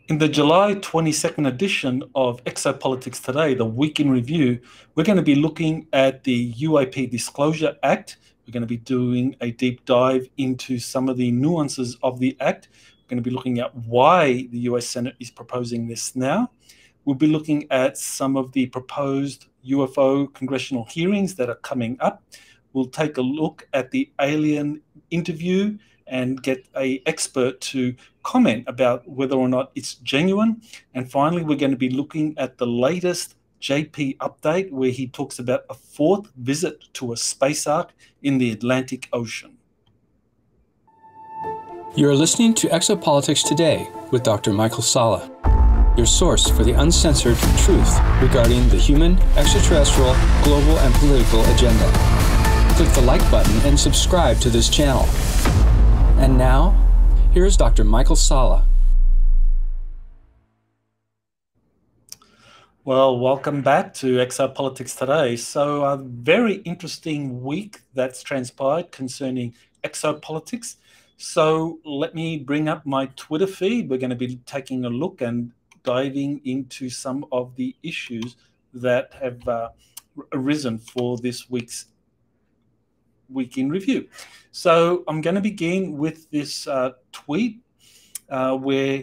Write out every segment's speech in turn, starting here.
In the July 22nd edition of Exopolitics Today, the week in review, we're going to be looking at the UAP Disclosure Act. We're going to be doing a deep dive into some of the nuances of the Act. We're going to be looking at why the US Senate is proposing this now. We'll be looking at some of the proposed UFO congressional hearings that are coming up. We'll take a look at the alien interview and get an expert to comment about whether or not it's genuine. And finally, we're going to be looking at the latest JP update where he talks about a fourth visit to a space ark in the Atlantic Ocean. You're listening to Exopolitics Today with Dr. Micheal Salla, your source for the uncensored truth regarding the human, extraterrestrial, global, and political agenda. Click the like button and subscribe to this channel. And now, here's Dr. Micheal Salla. Well, welcome back to Exopolitics Today. So a very interesting week that's transpired concerning exopolitics. So let me bring up my Twitter feed. We're going to be taking a look and diving into some of the issues that have arisen for this week's week in review. So I'm going to begin with this tweet where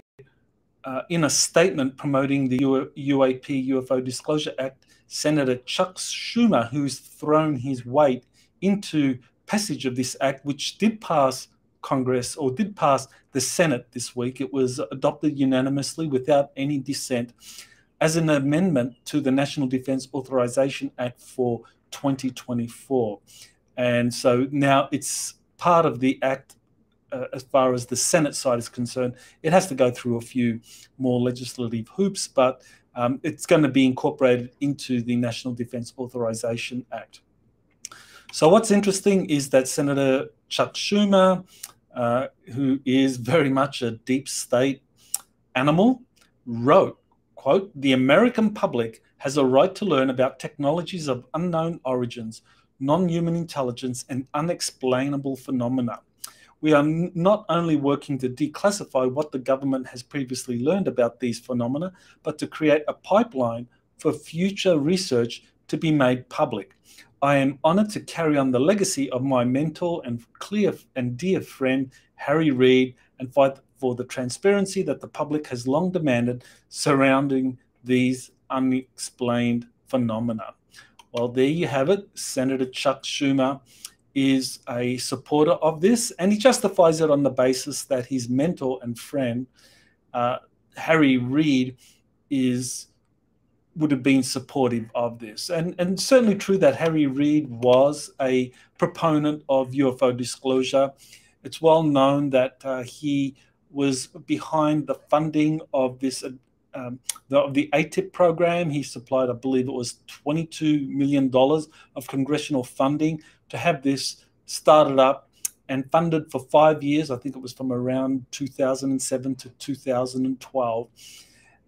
in a statement promoting the UAP UFO Disclosure Act, Senator Chuck Schumer, who's thrown his weight into passage of this act, which did pass Congress or did pass the Senate this week. It was adopted unanimously without any dissent as an amendment to the National Defense Authorization Act for 2024. And so now it's part of the act as far as the Senate side is concerned. It has to go through a few more legislative hoops, but it's going to be incorporated into the National Defense Authorization Act. So what's interesting is that Senator Chuck Schumer, who is very much a deep state animal, wrote, quote, "The American public has a right to learn about technologies of unknown origins, non-human intelligence, and unexplainable phenomena. We are not only working to declassify what the government has previously learned about these phenomena, but to create a pipeline for future research to be made public. I am honored to carry on the legacy of my mentor and dear friend, Harry Reid, and fight for the transparency that the public has long demanded surrounding these unexplained phenomena." Well, there you have it. Senator Chuck Schumer is a supporter of this, and he justifies it on the basis that his mentor and friend, Harry Reid, would have been supportive of this. And certainly true that Harry Reid was a proponent of UFO disclosure. It's well known that he was behind the funding of this the ATIP program. He supplied, I believe it was $22 million of congressional funding to have this started up and funded for 5 years. I think it was from around 2007 to 2012.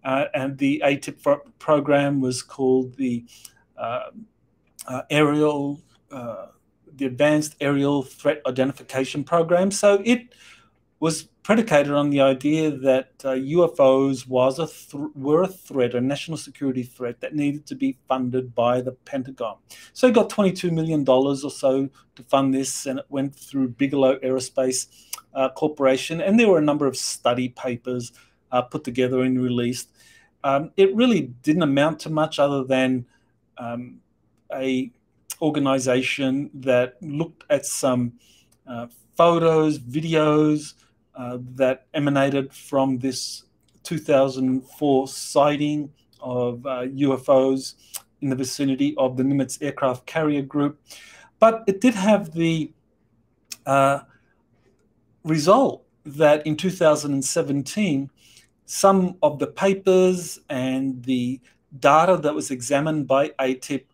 And the ATIP program was called the Advanced Aerial Threat Identification Program. So it was predicated on the idea that UFOs were a threat, a national security threat that needed to be funded by the Pentagon. So it got $22 million or so to fund this, and it went through Bigelow Aerospace Corporation, and there were a number of study papers put together and released. It really didn't amount to much other than a organization that looked at some photos, videos, that emanated from this 2004 sighting of UFOs in the vicinity of the Nimitz aircraft carrier group. But it did have the result that in 2017, some of the papers and the data that was examined by ATIP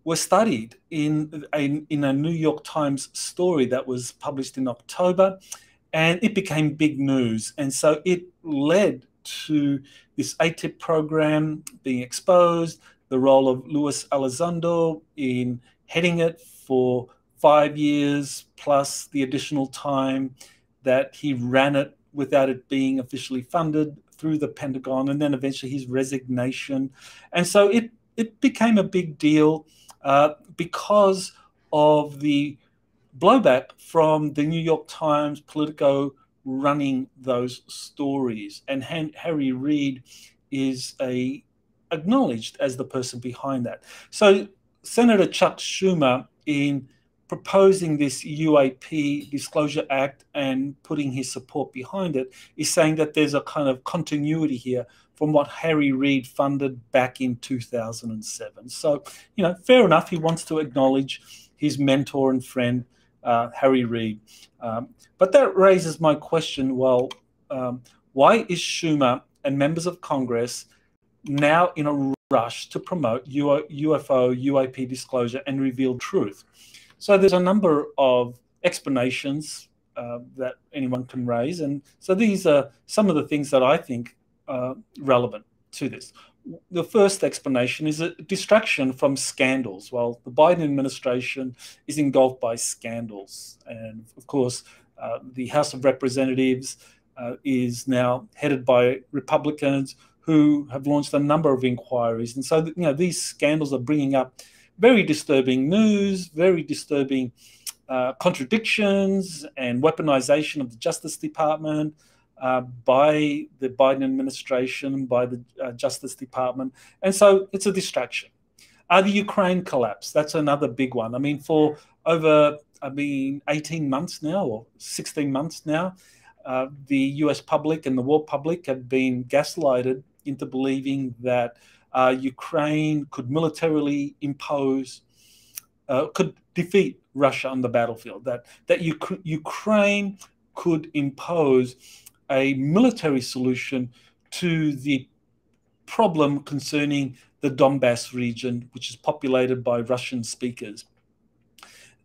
were studied in a New York Times story that was published in October. And it became big news. And so it led to this ATIP program being exposed, the role of Luis Elizondo in heading it for 5 years, plus the additional time that he ran it without it being officially funded through the Pentagon, and then eventually his resignation. And so it became a big deal because of the blowback from the New York Times, Politico running those stories. And Harry Reid is acknowledged as the person behind that. So Senator Chuck Schumer, in proposing this UAP Disclosure Act and putting his support behind it, is saying that there's a kind of continuity here from what Harry Reid funded back in 2007. So, fair enough. He wants to acknowledge his mentor and friend, Harry Reid. But that raises my question, well, why is Schumer and members of Congress now in a rush to promote UFO, UAP disclosure and reveal truth? So there's a number of explanations that anyone can raise. And so these are some of the things that I think are relevant to this. The first explanation is a distraction from scandals. Well, the Biden administration is engulfed by scandals. And of course, the House of Representatives is now headed by Republicans who have launched a number of inquiries. And so, these scandals are bringing up very disturbing news, very disturbing contradictions and weaponization of the Justice Department by the Biden administration, by the Justice Department. And so it's a distraction. The Ukraine collapse, that's another big one. I mean, for over 18 months now or 16 months now, the US public and the world public have been gaslighted into believing that Ukraine could militarily could defeat Russia on the battlefield, that Ukraine could impose a military solution to the problem concerning the Donbass region, which is populated by Russian speakers,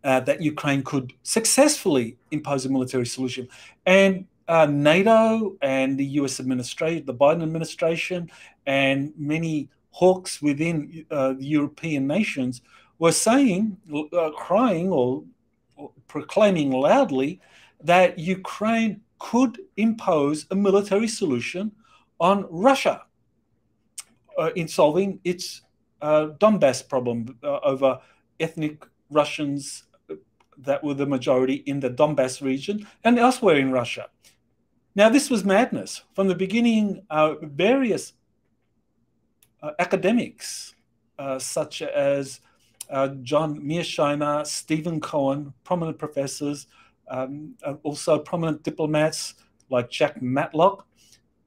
that Ukraine could successfully impose a military solution. And NATO and the US administration, the Biden administration, and many hawks within the European nations were saying, crying or proclaiming loudly that Ukraine could impose a military solution on Russia in solving its Donbass problem over ethnic Russians that were the majority in the Donbass region and elsewhere in Russia. Now, this was madness. From the beginning, various academics, such as John Mearsheimer, Stephen Cohen, prominent professors, also prominent diplomats like Jack Matlock,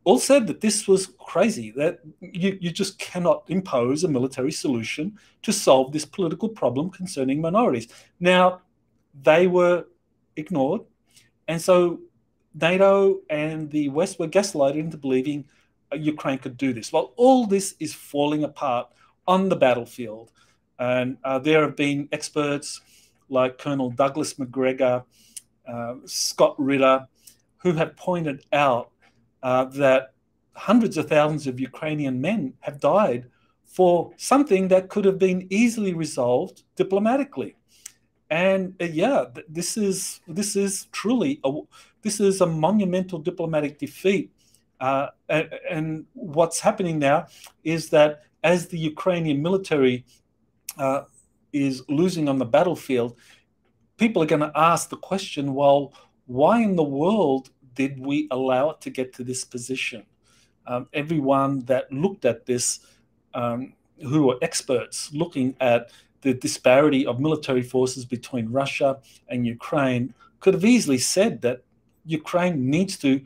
all said that this was crazy, that you just cannot impose a military solution to solve this political problem concerning minorities. Now, they were ignored, and so NATO and the West were gaslighted into believing Ukraine could do this. Well, all this is falling apart on the battlefield. And there have been experts like Colonel Douglas Macgregor, Scott Ritter, who have pointed out that hundreds of thousands of Ukrainian men have died for something that could have been easily resolved diplomatically. And this is truly a monumental diplomatic defeat. And what's happening now is that as the Ukrainian military is losing on the battlefield, people are going to ask the question, well, why in the world did we allow it to get to this position? Everyone that looked at this, who were experts looking at the disparity of military forces between Russia and Ukraine, could have easily said that Ukraine needs to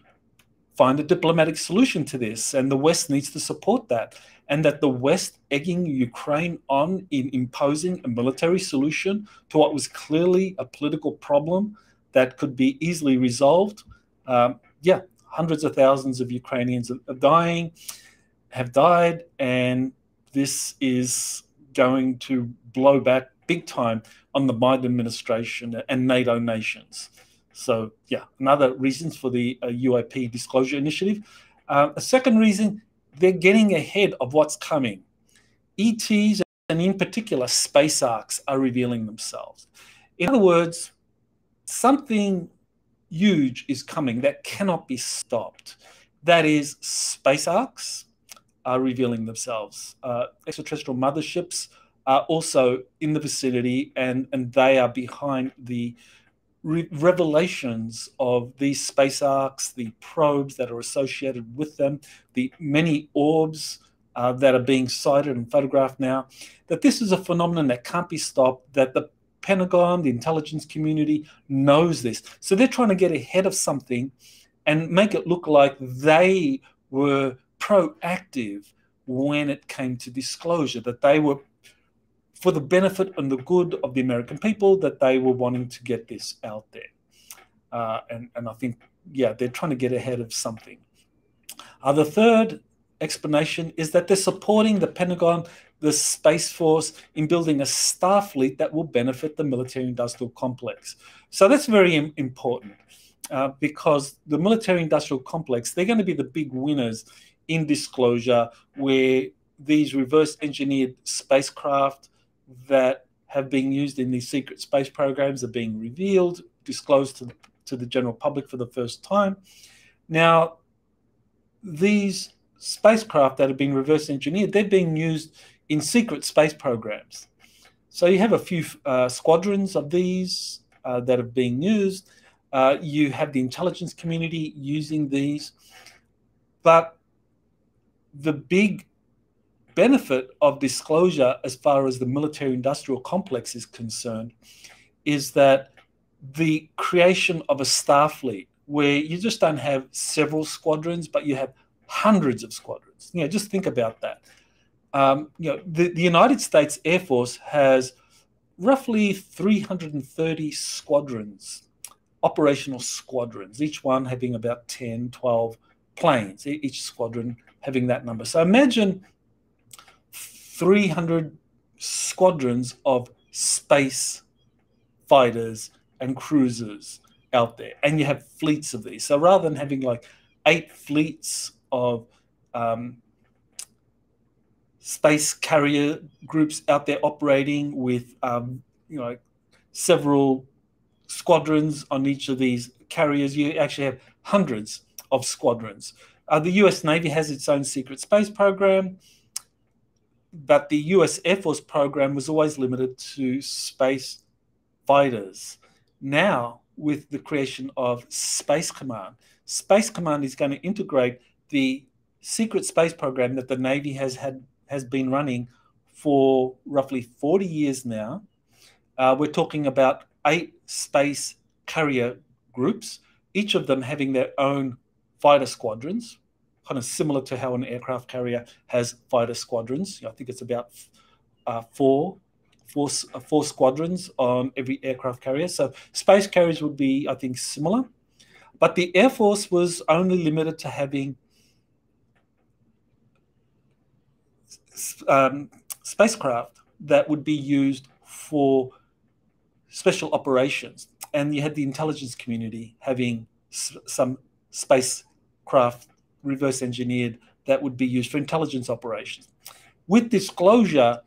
find a diplomatic solution to this, and the West needs to support that, and that the West egging Ukraine on in imposing a military solution to what was clearly a political problem that could be easily resolved. Hundreds of thousands of Ukrainians have died, and this is going to blow back big time on the Biden administration and NATO nations. So, another reasons for the UAP Disclosure Initiative. A second reason, they're getting ahead of what's coming. ETs, and in particular, space arks, are revealing themselves. In other words, something huge is coming that cannot be stopped. That is, space arks are revealing themselves. Extraterrestrial motherships are also in the vicinity, and they are behind the revelations of these space arks, the probes that are associated with them, the many orbs that are being sighted and photographed now, that this is a phenomenon that can't be stopped, that the Pentagon, the intelligence community knows this. So they're trying to get ahead of something and make it look like they were proactive when it came to disclosure, that they were for the benefit and the good of the American people, that they were wanting to get this out there. And I think, yeah, they're trying to get ahead of something. The third explanation is that they're supporting the Pentagon, the Space Force, in building a Starfleet that will benefit the military-industrial complex. So that's very important because the military-industrial complex, they're going to be the big winners in disclosure, where these reverse-engineered spacecraft that have been used in these secret space programs are being revealed, disclosed to the general public for the first time. Now, these spacecraft that have been reverse engineered, they're being used in secret space programs. So you have a few squadrons of these that are being used. You have the intelligence community using these. But the big benefit of disclosure as far as the military-industrial complex is concerned is that the creation of a Starfleet, where you just don't have several squadrons, but you have hundreds of squadrons. Just think about that. The United States Air Force has roughly 330 squadrons, operational squadrons, each one having about 10, 12 planes, each squadron having that number. So imagine 300 squadrons of space fighters and cruisers out there, and you have fleets of these. So rather than having like 8 fleets of space carrier groups out there operating with several squadrons on each of these carriers, you actually have hundreds of squadrons. The US Navy has its own secret space program, but the US Air Force program was always limited to space fighters. Now, with the creation of Space Command is going to integrate the secret space program that the Navy has been running for roughly 40 years now. We're talking about 8 space carrier groups, each of them having their own fighter squadrons, kind of similar to how an aircraft carrier has fighter squadrons. I think it's about four squadrons on every aircraft carrier. So space carriers would be, I think, similar. But the Air Force was only limited to having spacecraft that would be used for special operations. And you had the intelligence community having some spacecraft reverse engineered that would be used for intelligence operations. With disclosure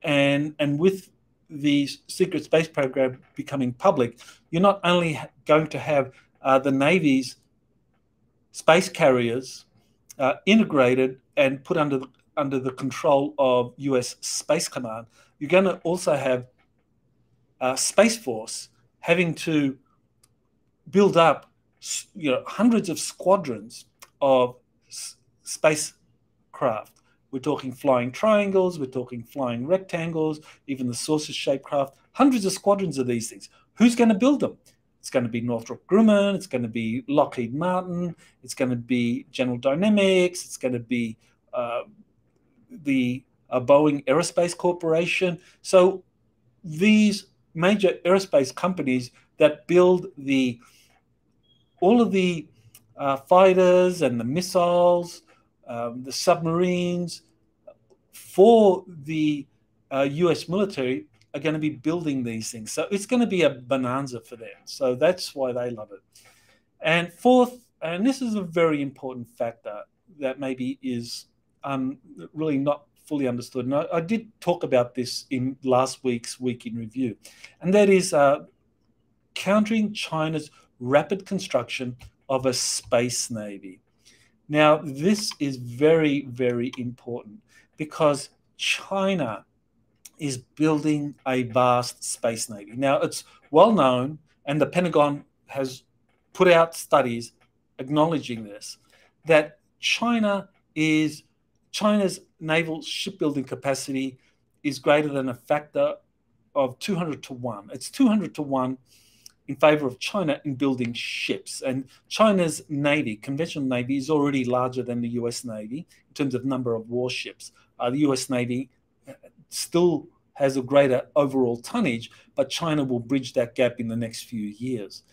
and with the secret space program becoming public, you're not only going to have the Navy's space carriers integrated and put under the control of US Space Command, you're going to also have Space Force having to build up hundreds of squadrons of spacecraft. We're talking flying triangles, we're talking flying rectangles, even the saucer-shaped craft, hundreds of squadrons of these things. Who's going to build them? It's going to be Northrop Grumman, it's going to be Lockheed Martin, it's going to be General Dynamics, it's going to be the Boeing Aerospace Corporation. So these major aerospace companies that build all of the fighters and the missiles, the submarines for the US military are going to be building these things. So it's going to be a bonanza for them. So that's why they love it. And fourth, and this is a very important factor that maybe is really not fully understood. And I did talk about this in last week's Week in Review, and that is countering China's rapid construction of a space navy. Now, this is very, very important because China is building a vast space navy. Now, it's well known, and the Pentagon has put out studies acknowledging this, that China's naval shipbuilding capacity is greater than a factor of 200 to 1. It's 200 to 1 in favor of China in building ships. And China's Navy, conventional Navy, is already larger than the US Navy in terms of number of warships. The US Navy still has a greater overall tonnage, but China will bridge that gap in the next few years.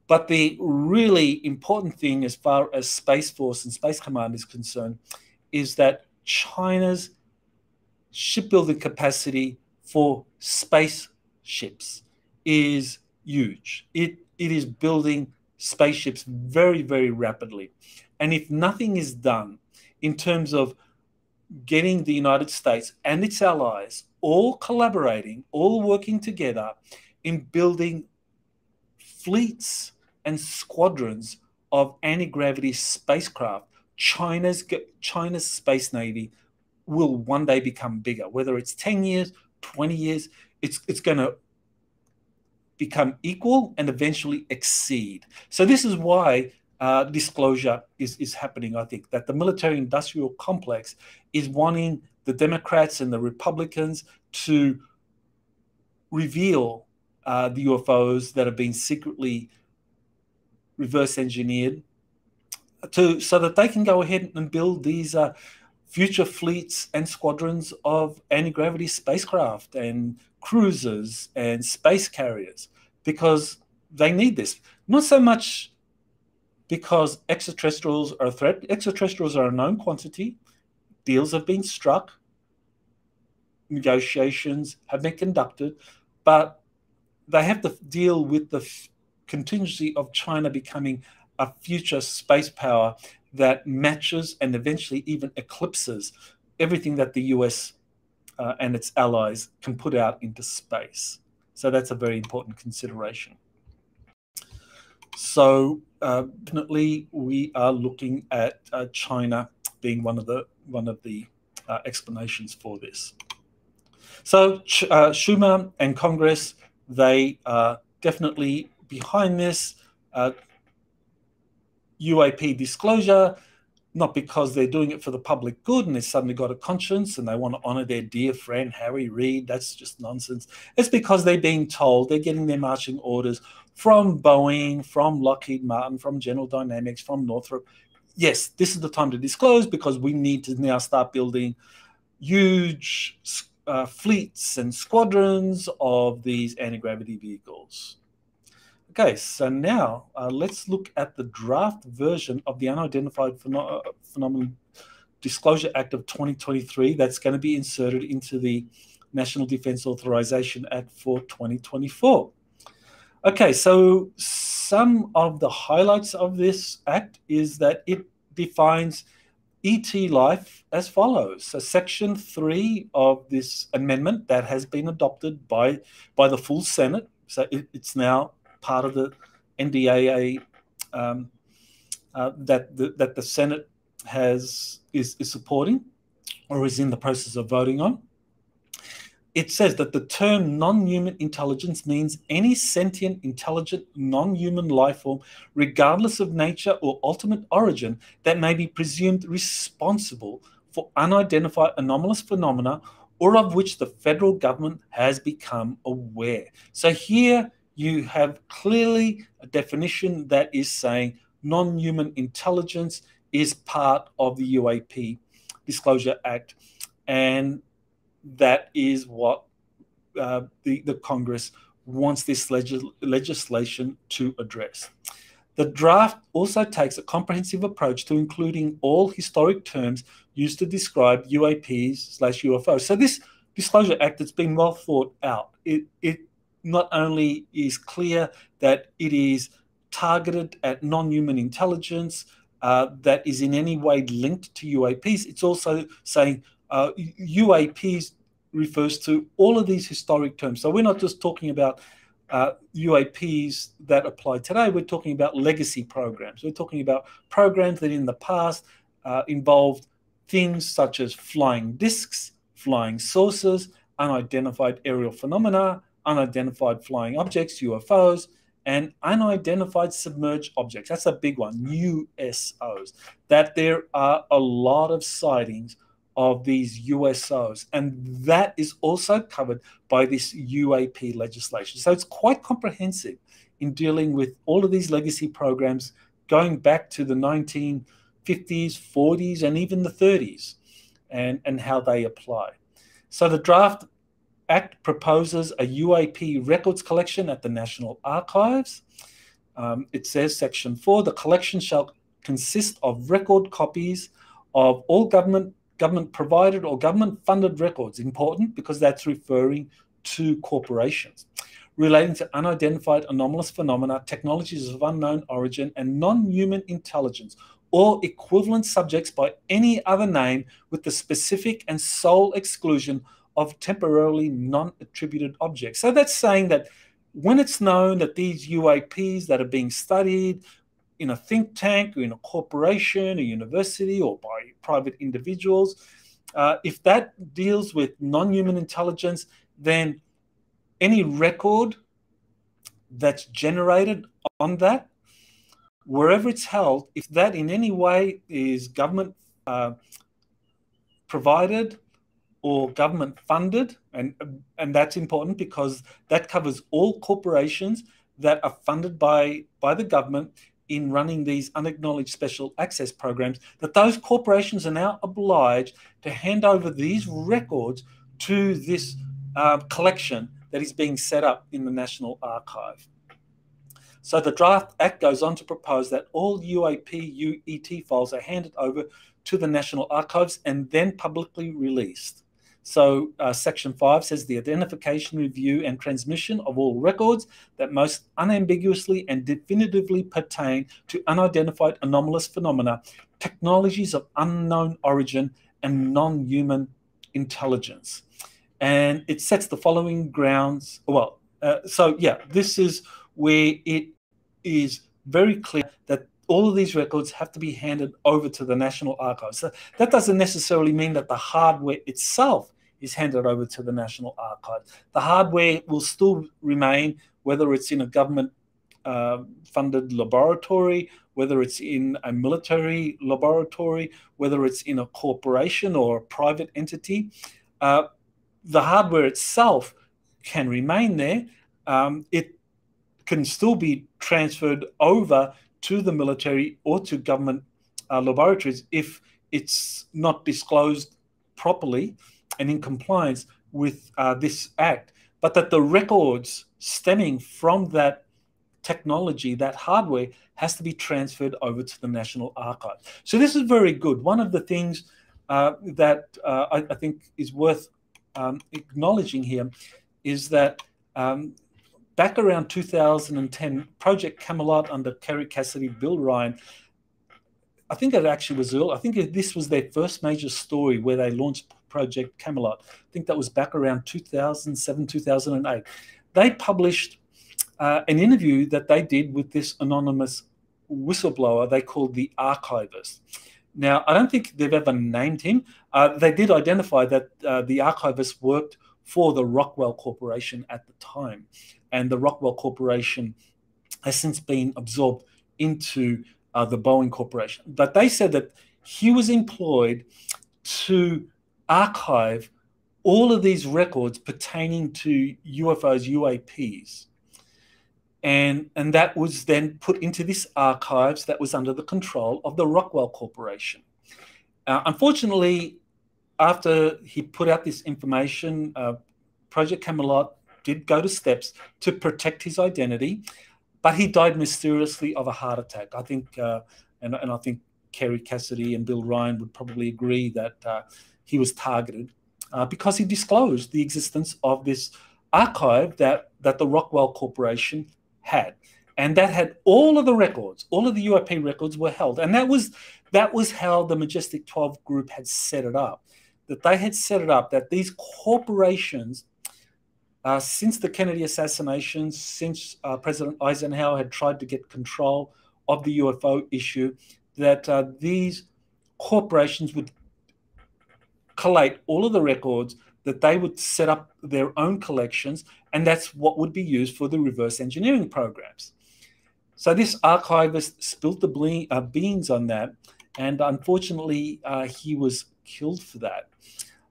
But the really important thing as far as Space Force and Space Command is concerned is that China's shipbuilding capacity for spaceships is huge. It is building spaceships very, very rapidly. And if nothing is done in terms of getting the United States and its allies all collaborating, all working together in building fleets and squadrons of anti-gravity spacecraft, China's space navy will one day become bigger. Whether it's 10 years, 20 years, it's going to become equal and eventually exceed. So this is why disclosure is happening, I think, that the military-industrial complex is wanting the Democrats and the Republicans to reveal the UFOs that have been secretly reverse engineered so that they can go ahead and build these future fleets and squadrons of anti-gravity spacecraft and cruisers and space carriers, because they need this. Not so much because extraterrestrials are a threat. Extraterrestrials are a known quantity. Deals have been struck. Negotiations have been conducted, but they have to deal with the contingency of China becoming a future space power that matches and eventually even eclipses everything that the US and its allies can put out into space. So that's a very important consideration. So definitely we are looking at China being one of the explanations for this. So Schumer and Congress, they are definitely behind this. UAP disclosure, not because they're doing it for the public good and they've suddenly got a conscience and they want to honor their dear friend Harry Reid. That's just nonsense. It's because they're being told, they're getting their marching orders from Boeing, from Lockheed Martin, from General Dynamics, from Northrop. Yes, this is the time to disclose because we need to now start building huge fleets and squadrons of these anti-gravity vehicles. Okay, so now let's look at the draft version of the Unidentified Phenomenon Disclosure Act of 2023 that's going to be inserted into the National Defense Authorization Act for 2024. Okay, so some of the highlights of this act is that it defines ET life as follows. So Section 3 of this amendment that has been adopted by the full Senate, so it's now part of the NDAA that the Senate is supporting or is in the process of voting on. It says that the term non-human intelligence means any sentient, intelligent, non-human life form, regardless of nature or ultimate origin, that may be presumed responsible for unidentified anomalous phenomena or of which the federal government has become aware. So here you have clearly a definition that is saying non-human intelligence is part of the UAP Disclosure Act, and that is what the Congress wants this legislation to address. The draft also takes a comprehensive approach to including all historic terms used to describe UAPs/UFOs. So this Disclosure Act has been well thought out. It not only is clear that it is targeted at non-human intelligence that is in any way linked to UAPs, it's also saying UAPs refers to all of these historic terms. So we're not just talking about UAPs that apply today, we're talking about legacy programs. We're talking about programs that in the past involved things such as flying discs, flying saucers, unidentified aerial phenomena, unidentified flying objects, UFOs, and unidentified submerged objects. That's a big one, USOs. That there are a lot of sightings of these USOs, and that is also covered by this UAP legislation. So it's quite comprehensive in dealing with all of these legacy programs going back to the 1950s, 40s, and even the 30s, and how they apply. So the draft Act proposes a UAP records collection at the National Archives. It says, Section 4, the collection shall consist of record copies of all government-provided or government-funded records, important because that's referring to corporations, relating to unidentified anomalous phenomena, technologies of unknown origin, and non-human intelligence, or equivalent subjects by any other name with the specific and sole exclusion of temporarily non-attributed objects. So that's saying that when it's known that these UAPs that are being studied in a think tank or in a corporation, a university, or by private individuals, if that deals with non-human intelligence, then any record that's generated on that, wherever it's held, if that in any way is government provided or government funded, and that's important because that covers all corporations that are funded by the government in running these unacknowledged special access programs, that those corporations are now obliged to hand over these records to this collection that is being set up in the National Archive. So the draft act goes on to propose that all UAP UET files are handed over to the National Archives and then publicly released. So Section 5 says the identification, review, and transmission of all records that most unambiguously and definitively pertain to unidentified anomalous phenomena, technologies of unknown origin, and non-human intelligence. And it sets the following grounds. Well, this is where it is very clear that all of these records have to be handed over to the National Archives. So that doesn't necessarily mean that the hardware itself is handed over to the National Archives. The hardware will still remain, whether it's in a government funded laboratory, whether it's in a military laboratory, whether it's in a corporation or a private entity. The hardware itself can remain there. It can still be transferred over to the military or to government laboratories if it's not disclosed properly and in compliance with this act, but that the records stemming from that technology, that hardware, has to be transferred over to the National Archive. So this is very good. One of the things that I think is worth acknowledging here is that back around 2010, Project Camelot under Kerry Cassidy, Bill Ryan, I think it actually was early. I think this was their first major story where they launched Project Camelot. I think that was back around 2007, 2008. They published an interview that they did with this anonymous whistleblower they called the archivist. Now, I don't think they've ever named him. They did identify that the archivist worked for the Rockwell Corporation at the time. And the Rockwell Corporation has since been absorbed into the Boeing Corporation. But they said that he was employed to archive all of these records pertaining to UFOs, UAPs. And that was then put into this archives that was under the control of the Rockwell Corporation. Unfortunately, after he put out this information, Project Camelot did go to steps to protect his identity, but he died mysteriously of a heart attack. I think, and I think Kerry Cassidy and Bill Ryan would probably agree that he was targeted because he disclosed the existence of this archive that the Rockwell Corporation had, and that had all of the records, all of the UAP records were held, and that was how the Majestic 12 group had set it up. That they had set it up that these corporations Since the Kennedy assassination, since President Eisenhower had tried to get control of the UFO issue, that these corporations would collate all of the records, that they would set up their own collections, and that's what would be used for the reverse engineering programs. So this archivist spilled the beans on that, and unfortunately, he was killed for that.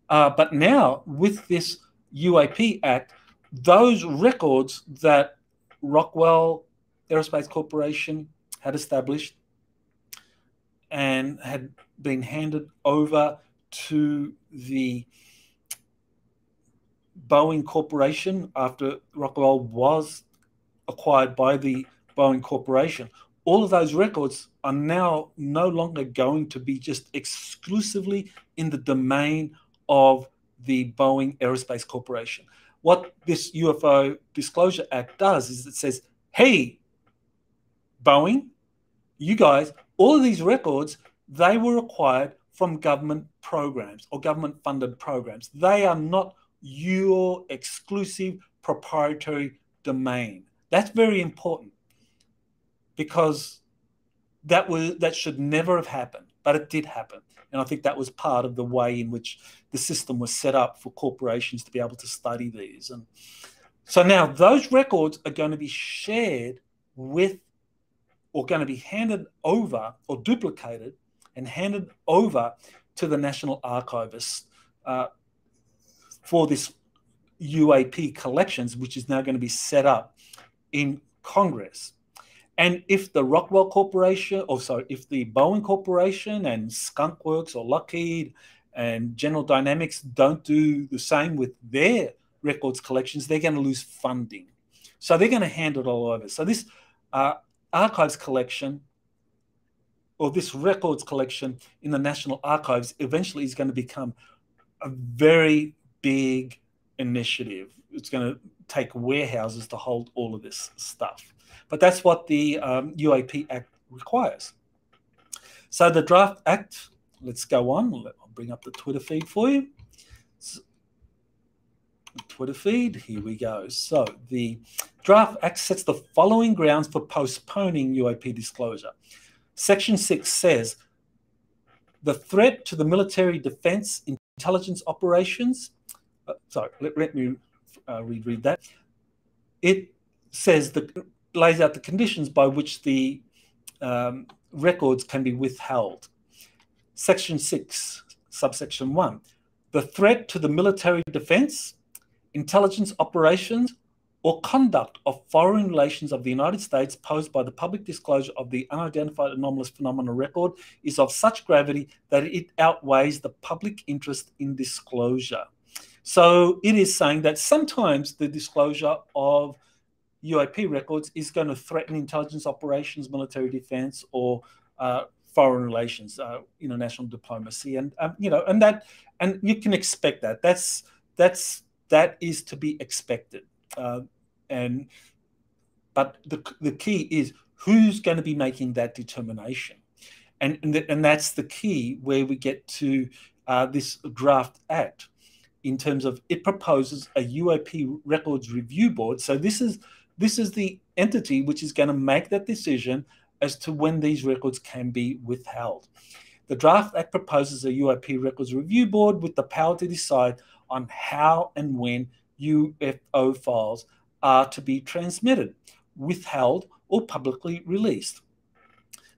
But now, with this UAP Act, those records that Rockwell Aerospace Corporation had established and had been handed over to the Boeing Corporation after Rockwell was acquired by the Boeing Corporation, all of those records are now no longer going to be just exclusively in the domain of the Boeing Aerospace Corporation. What this UFO Disclosure Act does is it says, hey, Boeing, you guys, all of these records, they were acquired from government programs or government-funded programs. They are not your exclusive proprietary domain. That's very important, because that should never have happened, but it did happen. And I think that was part of the way in which the system was set up for corporations to be able to study these. And so now those records are going to be shared with, or going to be handed over or duplicated and handed over to the National Archivist for this UAP collections, which is now going to be set up in Congress. And if the Rockwell Corporation, if the Boeing Corporation and Skunk Works or Lockheed and General Dynamics don't do the same with their records collections, they're going to lose funding. So they're going to hand it all over. So this archives collection, or this records collection in the National Archives, eventually is going to become a very big initiative. It's going to take warehouses to hold all of this stuff. But that's what the UAP Act requires. So the draft act, let's go on. I'll bring up the Twitter feed for you. Twitter feed, here we go. So the draft act sets the following grounds for postponing UAP disclosure. Section 6 says, the threat to the military defense intelligence operations, let me reread that. It says lays out the conditions by which the records can be withheld. Section 6, subsection 1, the threat to the military defense, intelligence operations, or conduct of foreign relations of the United States posed by the public disclosure of the unidentified anomalous phenomena record is of such gravity that it outweighs the public interest in disclosure. So it is saying that sometimes the disclosure of UAP records is going to threaten intelligence operations, military defense, or foreign relations, international diplomacy, and and you can expect that. That is to be expected. But the key is who's going to be making that determination, and that's the key where we get to this draft act, in terms of it proposes a UAP records review board. So this is the entity which is going to make that decision as to when these records can be withheld. The draft act proposes a UAP records review board with the power to decide on how and when UFO files are to be transmitted, withheld, or publicly released.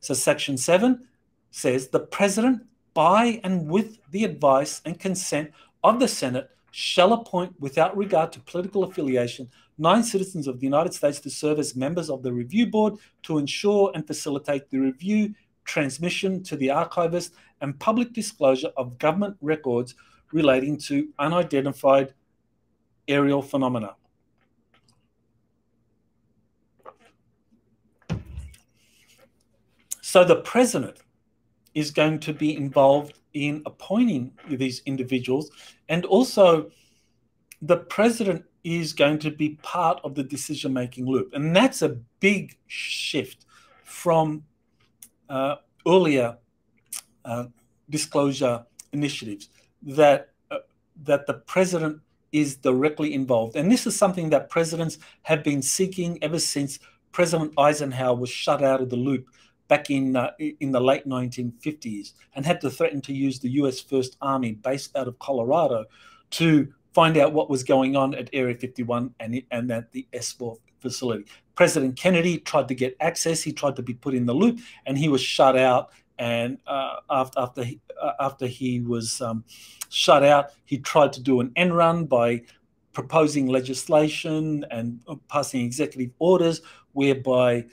So Section 7 says the President, by and with the advice and consent of the Senate, shall appoint, without regard to political affiliation, 9 citizens of the United States to serve as members of the review board to ensure and facilitate the review, transmission to the archivist, and public disclosure of government records relating to unidentified aerial phenomena. So the President is going to be involved in appointing these individuals, and also the President is going to be part of the decision-making loop. And that's a big shift from earlier disclosure initiatives, that the President is directly involved. And this is something that presidents have been seeking ever since President Eisenhower was shut out of the loop back in the late 1950s and had to threaten to use the US First Army based out of Colorado to find out what was going on at Area 51 and at the S4 facility. President Kennedy tried to get access. He tried to be put in the loop, and he was shut out. And after he was shut out, he tried to do an end run by proposing legislation and passing executive orders whereby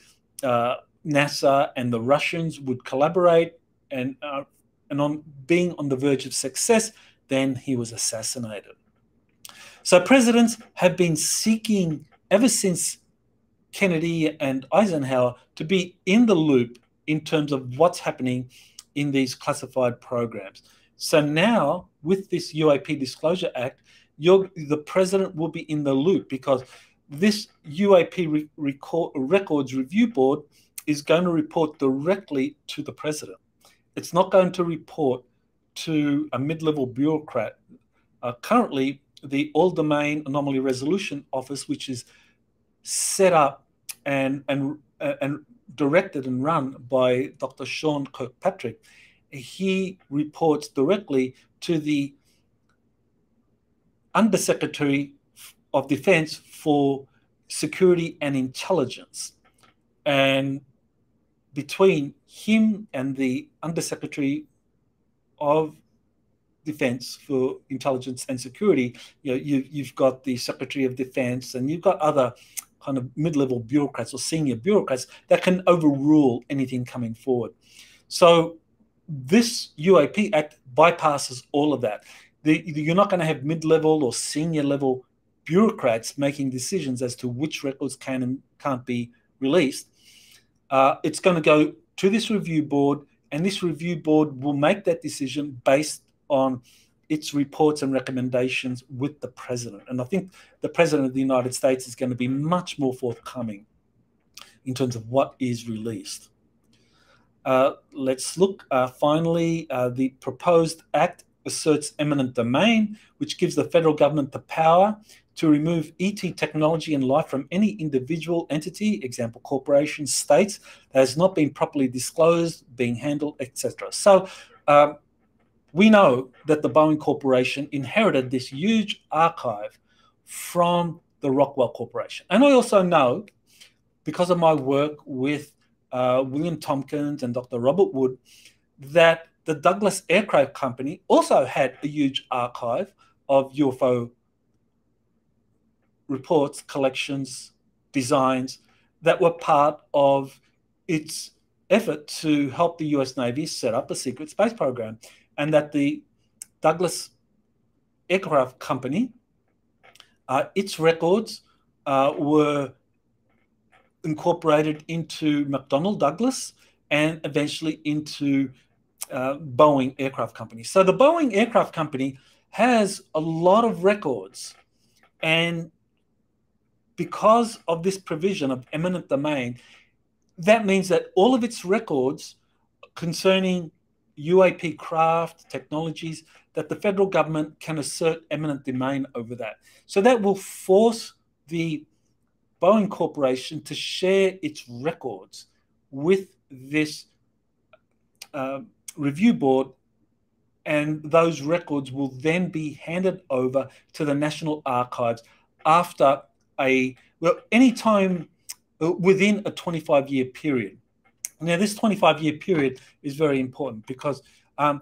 NASA and the Russians would collaborate, and on being on the verge of success, then he was assassinated. So presidents have been seeking ever since Kennedy and Eisenhower to be in the loop in terms of what's happening in these classified programs. So now with this UAP Disclosure Act, the president will be in the loop, because this UAP Records Review Board is going to report directly to the president. It's not going to report to a mid-level bureaucrat. Currently, the All-Domain Anomaly Resolution Office, which is set up and directed and run by Dr. Sean Kirkpatrick, he reports directly to the Undersecretary of Defense for Security and Intelligence. And between him and the Undersecretary of Defense for Intelligence and Security, you've got the Secretary of Defense, and you've got other kind of mid-level bureaucrats or senior bureaucrats that can overrule anything coming forward. So this UAP Act bypasses all of that. You're not going to have mid-level or senior level bureaucrats making decisions as to which records can and can't be released. It's going to go to this review board, and this review board will make that decision based on its reports and recommendations with the president. And I think the president of the United States is going to be much more forthcoming in terms of what is released. Let's look finally, the proposed act asserts eminent domain, which gives the federal government the power to remove ET technology and life from any individual entity, example corporation, states, that has not been properly disclosed, being handled, etc. So we know that the Boeing Corporation inherited this huge archive from the Rockwell Corporation. And I also know, because of my work with William Tompkins and Dr. Robert Wood, that the Douglas Aircraft Company also had a huge archive of UFO reports, collections, designs that were part of its effort to help the US Navy set up a secret space program. And that the Douglas Aircraft Company, its records were incorporated into McDonnell Douglas and eventually into Boeing Aircraft Company. So the Boeing Aircraft Company has a lot of records, and because of this provision of eminent domain, that means that all of its records concerning UAP craft, technologies, that the federal government can assert eminent domain over that. So that will force the Boeing Corporation to share its records with this review board, and those records will then be handed over to the National Archives after any time within a 25-year period. Now, this 25-year period is very important because the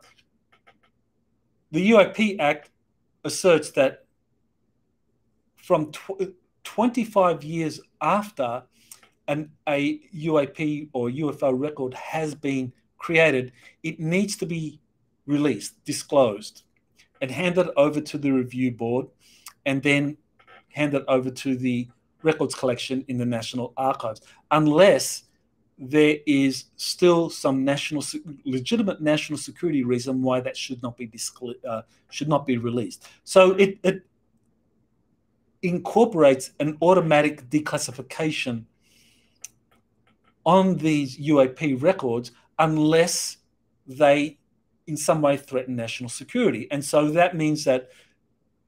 UAP Act asserts that from 25 years after a UAP or UFO record has been created, it needs to be released, disclosed, and handed over to the review board, and then handed over to the records collection in the National Archives, unless there is still some legitimate national security reason why that should not be released. So it incorporates an automatic declassification on these UAP records unless they in some way threaten national security. And so that means that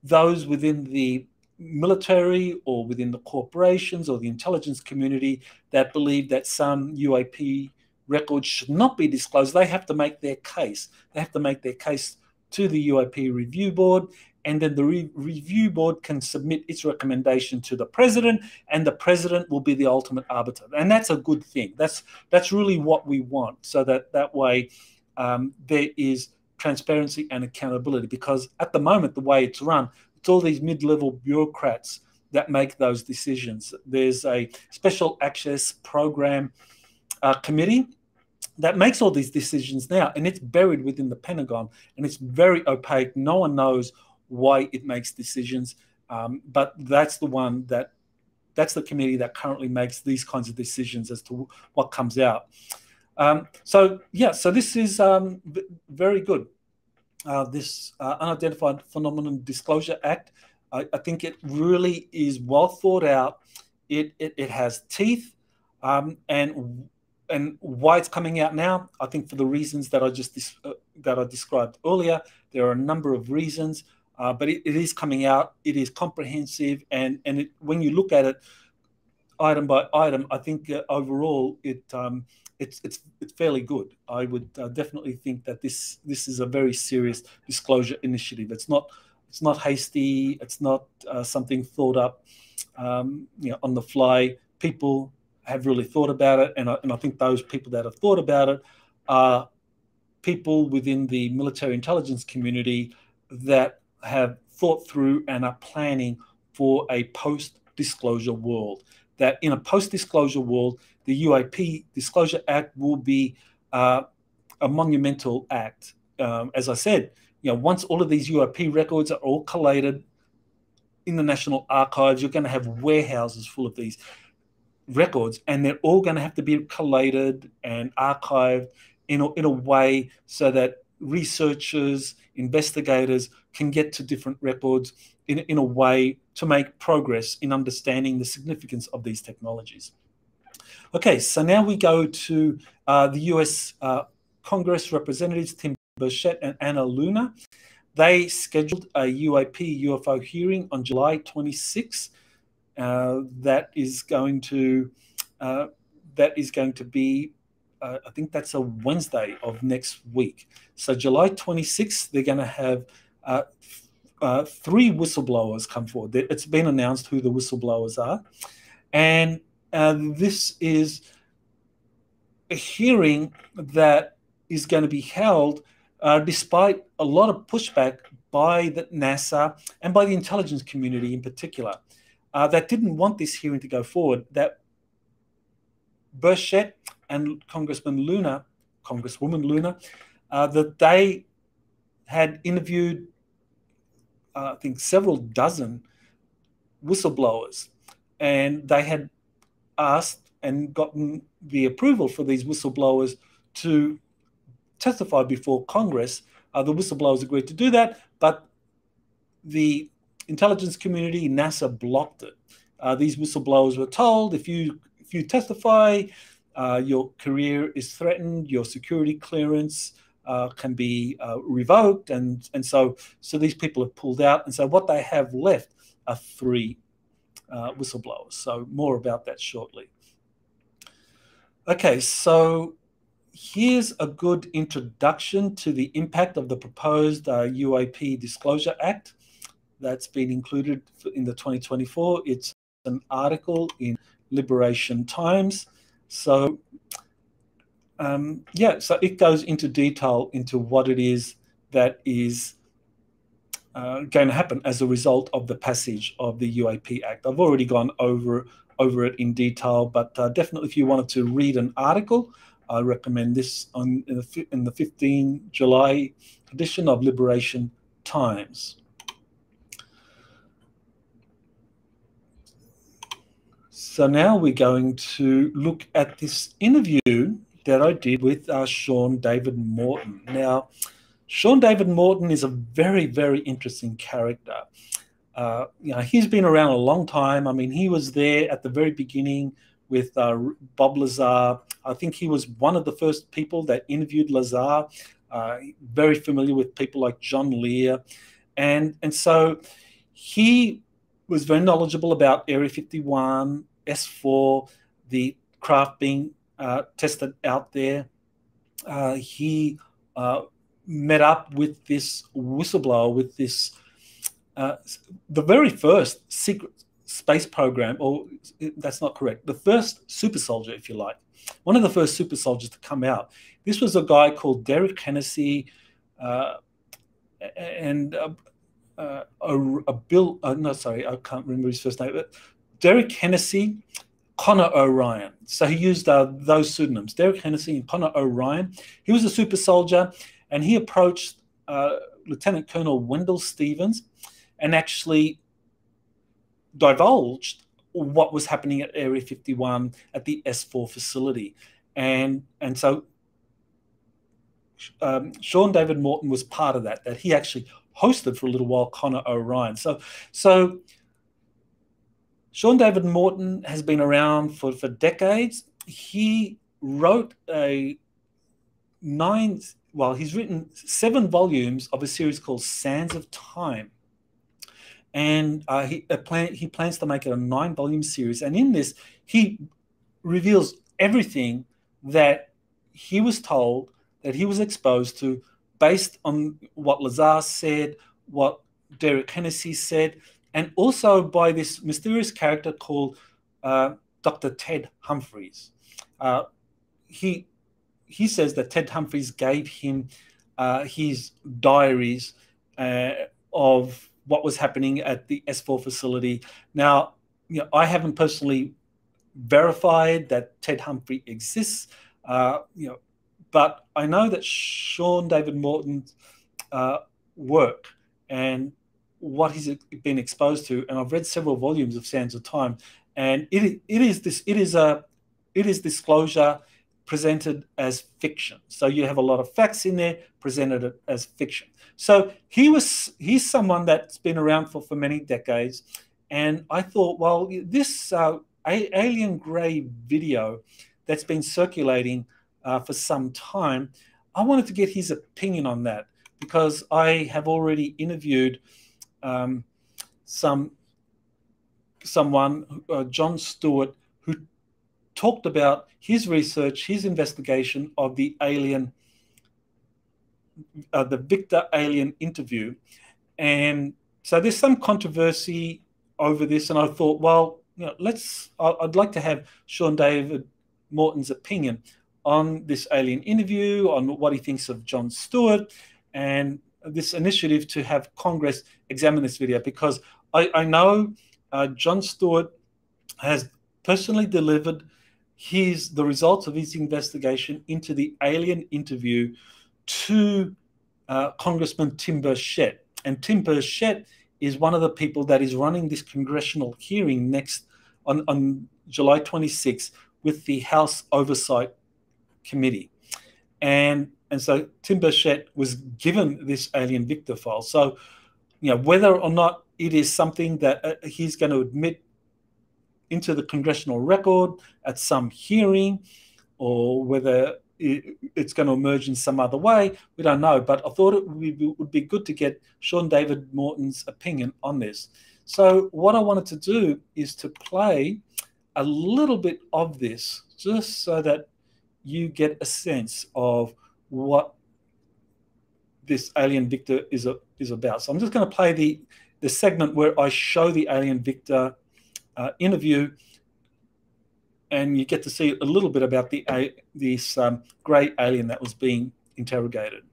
those within the military or within the corporations or the intelligence community that believe that some UAP records should not be disclosed, they have to make their case. They have to make their case to the UAP Review Board, and then the Review Board can submit its recommendation to the President, and the President will be the ultimate arbiter. And that's a good thing. That's really what we want, so that way there is transparency and accountability, because at the moment, the way it's run, it's all these mid-level bureaucrats that make those decisions. There's a special access program committee that makes all these decisions now, and it's buried within the Pentagon, and it's very opaque. No one knows why it makes decisions, but that's the committee that currently makes these kinds of decisions as to what comes out. So this is very good. This Unidentified Phenomenon Disclosure Act, I think it really is well thought out. It has teeth, and why it's coming out now, I think for the reasons that I described earlier. There are a number of reasons, but it is coming out. It is comprehensive, and when you look at it item by item, I think overall it's fairly good. I would definitely think that this is a very serious disclosure initiative. It's not hasty. It's not something thought up on the fly. People have really thought about it, and I think those people that have thought about it are people within the military intelligence community that have thought through and are planning for a post-disclosure world. That in a post-disclosure world, the UAP Disclosure Act will be a monumental act. As I said, once all of these UAP records are all collated in the National Archives, you're going to have warehouses full of these records, and they're all going to have to be collated and archived in a way so that researchers, investigators can get to different records in a way to make progress in understanding the significance of these technologies. Okay, so now we go to the US Congress representatives, Tim Burchett and Anna Luna. They scheduled a UAP UFO hearing on July 26. That is going to be, I think that's a Wednesday of next week. So July 26th, they're going to have 3 whistleblowers come forward. It's been announced who the whistleblowers are. And this is a hearing that is going to be held despite a lot of pushback by the NASA and by the intelligence community in particular, that didn't want this hearing to go forward. That Burchett and Congresswoman Luna, that they had interviewed, I think, several dozen whistleblowers, and they had asked and gotten the approval for these whistleblowers to testify before Congress. The whistleblowers agreed to do that, but the intelligence community, NASA, blocked it. These whistleblowers were told, if you testify, your career is threatened, your security clearance can be revoked, and so these people have pulled out, and so what they have left are 3 whistleblowers. So more about that shortly. Okay, so here's a good introduction to the impact of the proposed UAP Disclosure Act that's been included in the 2024. It's an article in Liberation Times. So so it goes into detail into what it is that is going to happen as a result of the passage of the UAP Act. I've already gone over it in detail, but definitely if you wanted to read an article, I recommend this in the 15 July edition of Liberation Times. So now we're going to look at this interview that I did with Sean David Morton. Now, Sean David Morton is a very, very interesting character. He's been around a long time. I mean, he was there at the very beginning with Bob Lazar. I think he was one of the first people that interviewed Lazar. Very familiar with people like John Lear, and so he was very knowledgeable about Area 51, S4, the craft being tested out there. He met up with this whistleblower, with this the very first secret space program, or that's not correct, the first super soldier, if you like, one of the first super soldiers to come out. This was a guy called Derek Hennessy and no, sorry, I can't remember his first name, but Derek Hennessy, Connor O'Ryan. So he used those pseudonyms, Derek Hennessy and Connor O'Ryan. He was a super soldier, and he approached Lieutenant Colonel Wendell Stevens and actually divulged what was happening at Area 51 at the S4 facility. And so Sean David Morton was part of that he actually hosted for a little while, Connor O'Ryan. So Sean David Morton has been around for decades. He wrote he's written 7 volumes of a series called Sands of Time. And he plans to make it a 9-volume series. And in this, he reveals everything that he was told, that he was exposed to, based on what Lazar said, what Derek Hennessy said, and also by this mysterious character called Dr. Ted Humphreys. He says that Ted Humphreys gave him his diaries of what was happening at the S4 facility. Now, I haven't personally verified that Ted Humphrey exists, but I know that Sean David Morton's work and what he's been exposed to, and I've read several volumes of Sands of Time, and it is disclosure presented as fiction. So you have a lot of facts in there presented as fiction. So he's someone that's been around for many decades, and I thought, well, this alien grey video that's been circulating for some time, I wanted to get his opinion on that, because I have already interviewed someone, John Stewart, who talked about his research, his investigation of the alien, the Victor alien interview. And so there's some controversy over this, and I thought, well, I'd like to have Sean David Morton's opinion on this alien interview, on what he thinks of John Stewart, and this initiative to have Congress examine this video, because I know John Stewart has personally delivered the results of his investigation into the alien interview to Congressman Tim Burchett. And Tim Burchett is one of the people that is running this congressional hearing next on July 26th with the House Oversight Committee. And so Tim Burchett was given this alien Victor file. So, whether or not it is something that he's going to admit into the congressional record at some hearing, or whether it's going to emerge in some other way, we don't know. But I thought it would be good to get Sean David Morton's opinion on this. So what I wanted to do is to play a little bit of this, just so that you get a sense of what this alien Victor is about. So I'm just going to play the segment where I show the alien Victor interview, and you get to see a little bit about this grey alien that was being interrogated.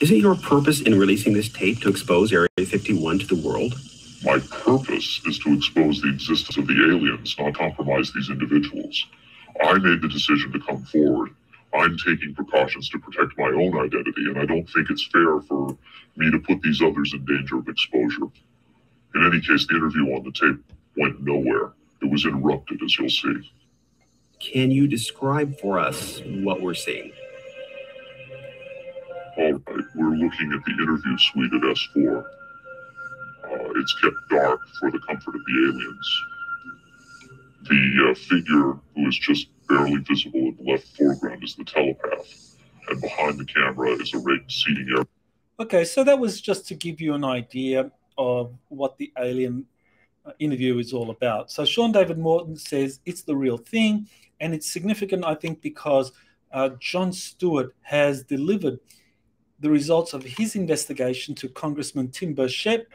Isn't your purpose in releasing this tape to expose Area 51 to the world? My purpose is to expose the existence of the aliens, not compromise these individuals. I made the decision to come forward. I'm taking precautions to protect my own identity, and I don't think it's fair for me to put these others in danger of exposure. In any case, the interview on the tape went nowhere. It was interrupted, as you'll see. Can you describe for us what we're seeing? All right, we're looking at the interview suite at S4. It's kept dark for the comfort of the aliens. The figure who is just barely visible in the left foreground is the telepath, and behind the camera is a rigged seating area. Okay, so that was just to give you an idea of what the alien interview is all about. So Sean David Morton says it's the real thing, and it's significant, I think, because Jon Stewart has delivered the results of his investigation to Congressman Tim Burchett,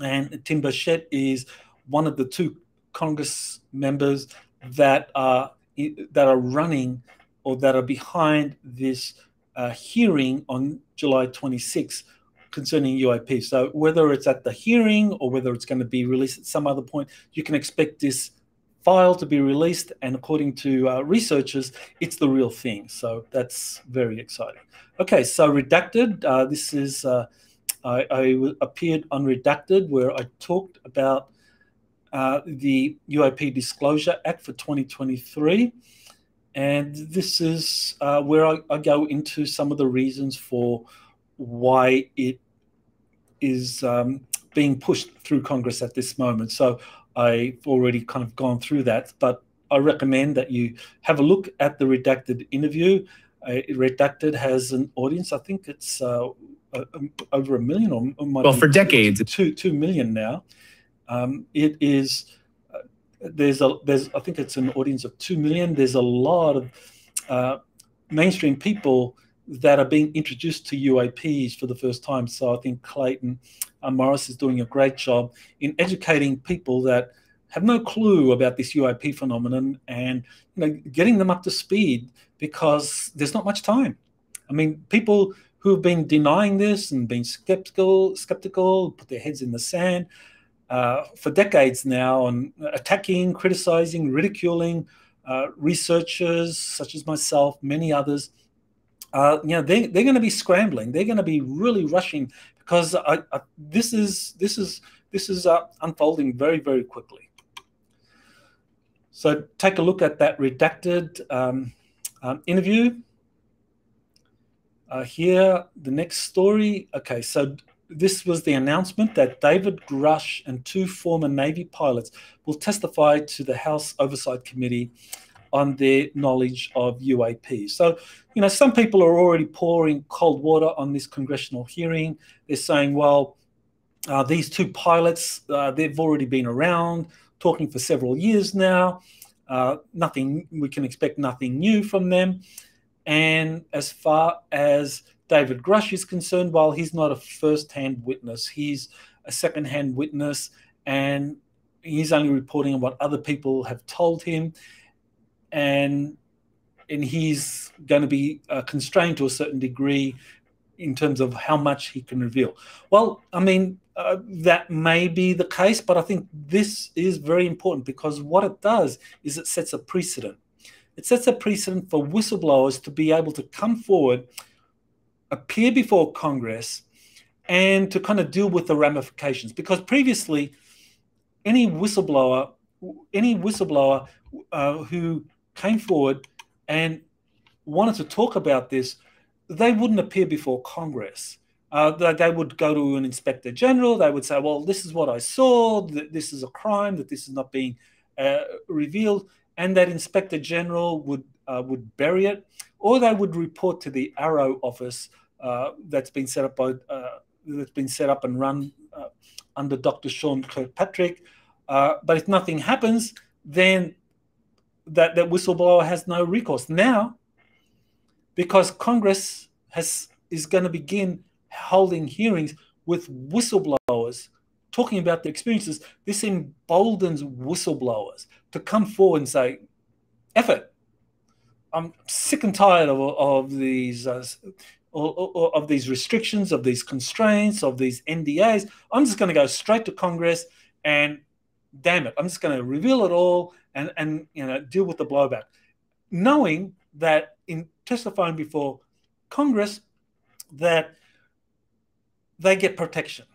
and Tim Burchett is one of the two Congress members that are running or that are behind this hearing on July 26th concerning UAP. So whether it's at the hearing or whether it's going to be released at some other point, you can expect this file to be released, and according to researchers, it's the real thing. So that's very exciting. Okay, so Redacted, this is, I appeared on Redacted where I talked about the UAP Disclosure Act for 2023. And this is where I go into some of the reasons for why it is being pushed through Congress at this moment. So I've already kind of gone through that, but I recommend that you have a look at the Redacted interview. Redacted has an audience, I think it's over 1 million, or well, for decades, 2 million now. It is there's I think it's an audience of 2 million. There's a lot of mainstream people that are being introduced to UAPs for the first time. So I think Clayton Morris is doing a great job in educating people that have no clue about this UAP phenomenon, and getting them up to speed, because there's not much time. I mean, people who have been denying this and been skeptical, put their heads in the sand for decades now, on attacking, criticizing, ridiculing researchers such as myself, many others. They're going to be scrambling. They're going to be really rushing, because this is unfolding very, very quickly. So take a look at that Redacted interview. Here, the next story. Okay, so this was the announcement that David Grush and 2 former Navy pilots will testify to the House Oversight Committee on their knowledge of UAP. So, some people are already pouring cold water on this congressional hearing. They're saying, well, these 2 pilots, they've already been around talking for several years now. We can expect nothing new from them. And as far as David Grush is concerned, well, he's not a first-hand witness. He's a second-hand witness, and he's only reporting on what other people have told him. And he's going to be constrained to a certain degree in terms of how much he can reveal. Well, I mean, that may be the case, but I think this is very important, because what it does is it sets a precedent. It sets a precedent for whistleblowers to be able to come forward, appear before Congress, and to kind of deal with the ramifications. Because previously, any whistleblower who came forward and wanted to talk about this, they wouldn't appear before Congress. They would go to an inspector general. They would say, well, this is what I saw, that this is a crime, that this is not being revealed. And that inspector general would bury it, or they would report to the Arrow office that's been set up and run under Dr. Sean Kirkpatrick. But if nothing happens, then that whistleblower has no recourse. Now, because Congress is going to begin holding hearings with whistleblowers talking about their experiences, this emboldens whistleblowers to come forward and say, F it, I'm sick and tired of these restrictions, of these constraints, of these NDAs. I'm just going to go straight to Congress, and damn it, I'm just going to reveal it all and deal with the blowback, knowing that in testifying before Congress that they get protection.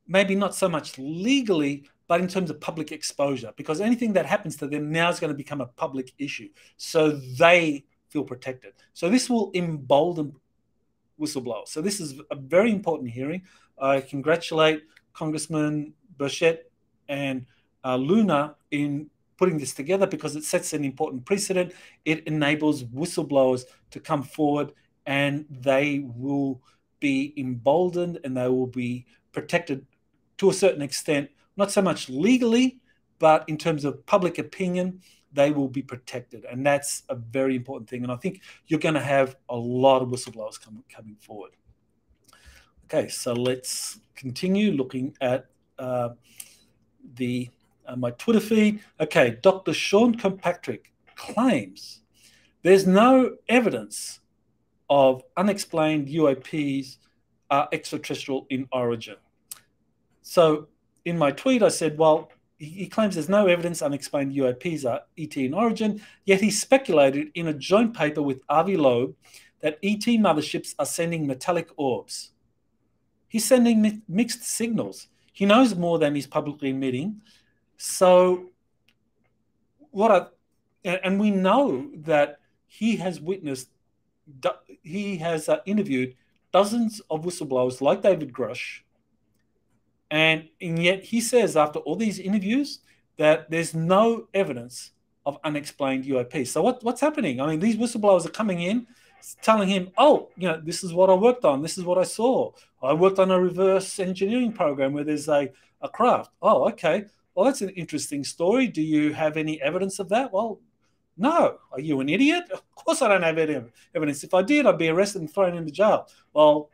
Maybe not so much legally, but in terms of public exposure, because anything that happens to them now is going to become a public issue. So they feel protected. So this will embolden whistleblowers. So this is a very important hearing. I congratulate Congressman Burchett and Luna in putting this together, because it sets an important precedent. It enables whistleblowers to come forward, and they will be emboldened and they will be protected to a certain extent, not so much legally, but in terms of public opinion, they will be protected. And that's a very important thing. And I think you're going to have a lot of whistleblowers coming forward. Okay, so let's continue looking at my Twitter feed. Okay, Dr. Sean Kirkpatrick claims there's no evidence of unexplained UAPs are extraterrestrial in origin. So in my tweet, I said, well, he claims there's no evidence unexplained UAPs are ET in origin, yet he speculated in a joint paper with Avi Loeb that ET motherships are sending metallic orbs. He's sending mixed signals. He knows more than he's publicly admitting. So and we know that he has interviewed dozens of whistleblowers like David Grush, and yet he says after all these interviews that there's no evidence of unexplained UAPs. So what's happening? I mean, these whistleblowers are coming in telling him, oh, this is what I worked on. This is what I saw. I worked on a reverse engineering program where there's a craft. Oh, okay. Well, that's an interesting story. Do you have any evidence of that? Well, no. Are you an idiot? Of course I don't have any evidence. If I did, I'd be arrested and thrown into jail. Well,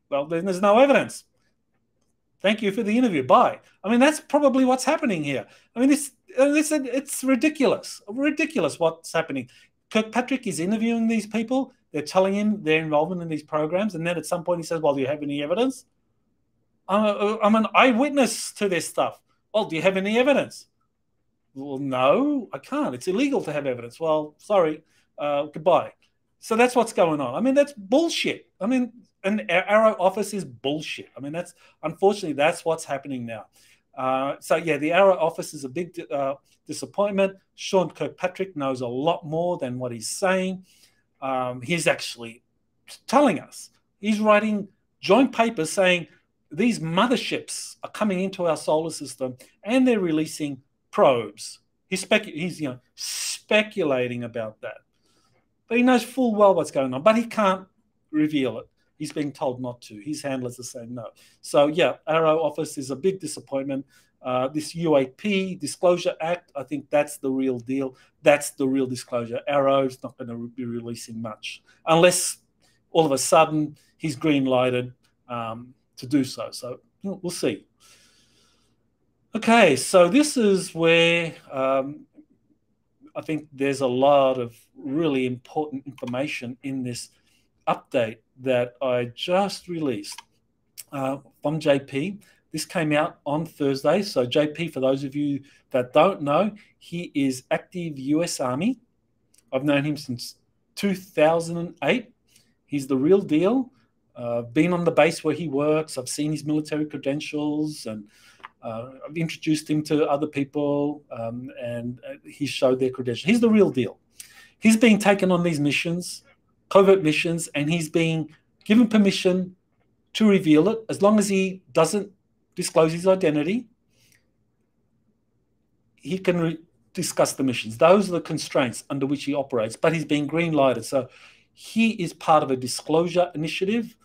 then there's no evidence. Thank you for the interview. Bye. I mean, that's probably what's happening here. I mean, it's ridiculous. Ridiculous what's happening. Kirkpatrick is interviewing these people. They're telling him their involvement in these programs. And then at some point he says, well, do you have any evidence? I'm an eyewitness to this stuff. Well, do you have any evidence? Well, no, I can't. It's illegal to have evidence. Well, sorry, goodbye. So that's what's going on. I mean, that's bullshit. I mean, an Arrow office is bullshit. I mean, unfortunately, that's what's happening now. So, yeah, the Arrow office is a big disappointment. Sean Kirkpatrick knows a lot more than what he's saying. He's actually telling us. He's writing joint papers saying these motherships are coming into our solar system and they're releasing probes. He's speculating about that. But he knows full well what's going on, but he can't reveal it. He's being told not to. His handlers are saying no. So, yeah, Arrow office is a big disappointment. This UAP Disclosure Act, I think that's the real deal. That's the real disclosure. Arrow's not going to be releasing much unless all of a sudden he's green-lighted to do so. So we'll see. Okay, so this is where I think there's a lot of really important information in this update that I just released from JP. This came out on Thursday. So JP, for those of you that don't know, he is active US Army. I've known him since 2008. He's the real deal. Been on the base where he works. I've seen his military credentials, and I've introduced him to other people, and he showed their credentials. He's the real deal. He's being taken on these missions, covert missions, and he's being given permission to reveal it as long as he doesn't disclose his identity. He can discuss the missions. Those are the constraints under which he operates, but he's being green-lighted. So he is part of a disclosure initiative,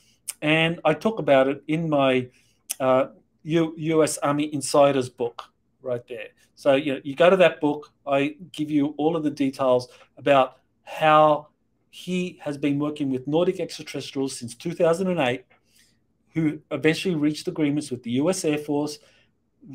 and I talk about it in my U.S. Army Insiders book right there. So you go to that book. I give you all of the details about how he has been working with Nordic extraterrestrials since 2008, who eventually reached agreements with the US Air Force